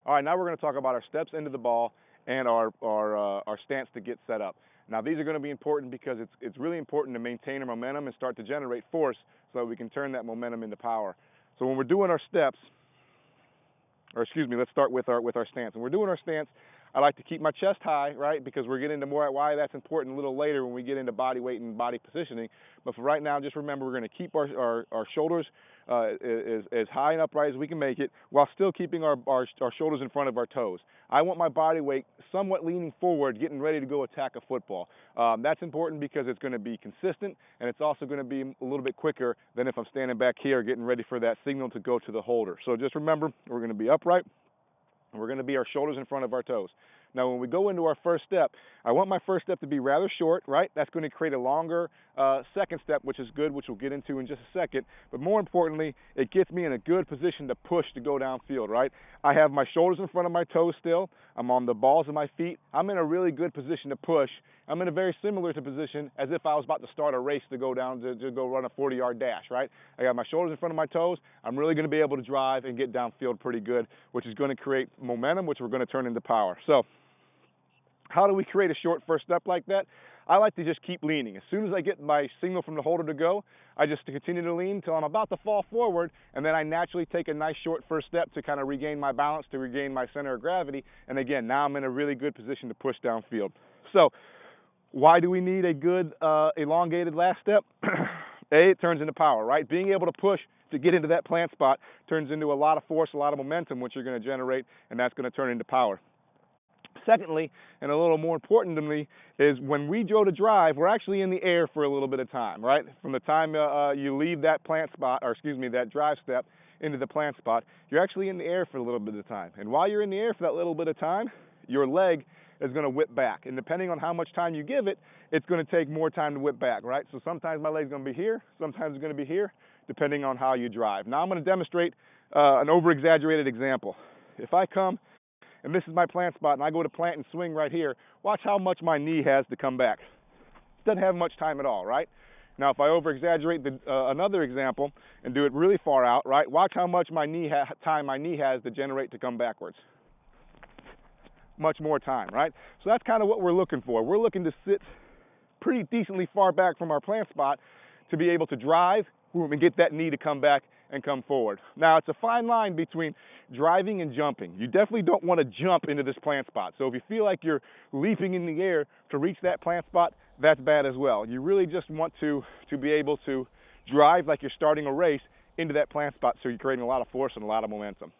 All right, now we're going to talk about our steps into the ball and our stance to get set up. Now these are going to be important because it's really important to maintain our momentum and start to generate force so that we can turn that momentum into power. So when we're doing our steps, or excuse me, let's start with our stance. When we're doing our stance, I like to keep my chest high, right? Because we're getting into more why that's important a little later when we get into body weight and body positioning. But for right now, just remember we're going to keep our shoulders as high and upright as we can make it, while still keeping our shoulders in front of our toes. I want my body weight somewhat leaning forward, getting ready to go attack a football. That's important because it's going to be consistent, and it's also going to be a little bit quicker than if I'm standing back here getting ready for that signal to go to the holder. So just remember, we're going to be upright. We're going to be our shoulders in front of our toes. Now, when we go into our first step, I want my first step to be rather short, right? That's going to create a longer second step, which is good, which we'll get into in just a second. But more importantly, it gets me in a good position to push to go downfield, right? I have my shoulders in front of my toes still. I'm on the balls of my feet. I'm in a really good position to push. I'm in a very similar position as if I was about to start a race to go down to go run a 40-yard dash, right? I got my shoulders in front of my toes. I'm really going to be able to drive and get downfield pretty good, which is going to create momentum, which we're going to turn into power. So how do we create a short first step like that? I like to just keep leaning. As soon as I get my signal from the holder to go, I just continue to lean until I'm about to fall forward, and then I naturally take a nice short first step to kind of regain my balance, to regain my center of gravity, and again, now I'm in a really good position to push downfield. So why do we need a good elongated last step? A, it turns into power, right? Being able to push to get into that plant spot turns into a lot of force, a lot of momentum, which you're going to generate, and that's going to turn into power. Secondly, and a little more important to me, is when we go to drive, we're actually in the air for a little bit of time, right? From the time you leave that plant spot, or excuse me, that drive step into the plant spot, you're actually in the air for a little bit of time. And while you're in the air for that little bit of time, your leg is going to whip back. And depending on how much time you give it, it's going to take more time to whip back, right? So sometimes my leg's going to be here, sometimes it's going to be here, depending on how you drive. Now I'm going to demonstrate an over-exaggerated example. If I come, and this is my plant spot, and I go to plant and swing right here, watch how much my knee has to come back. It doesn't have much time at all, right? Now, if I over-exaggerate another example and do it really far out, right, watch how much time my knee has to generate to come backwards. Much more time, right? So that's kind of what we're looking for. We're looking to sit pretty decently far back from our plant spot to be able to drive and get that knee to come back and come forward. Now, it's a fine line between driving and jumping. You definitely don't want to jump into this plant spot. So if you feel like you're leaping in the air to reach that plant spot, that's bad as well. You really just want to be able to drive like you're starting a race into that plant spot, so you're creating a lot of force and a lot of momentum.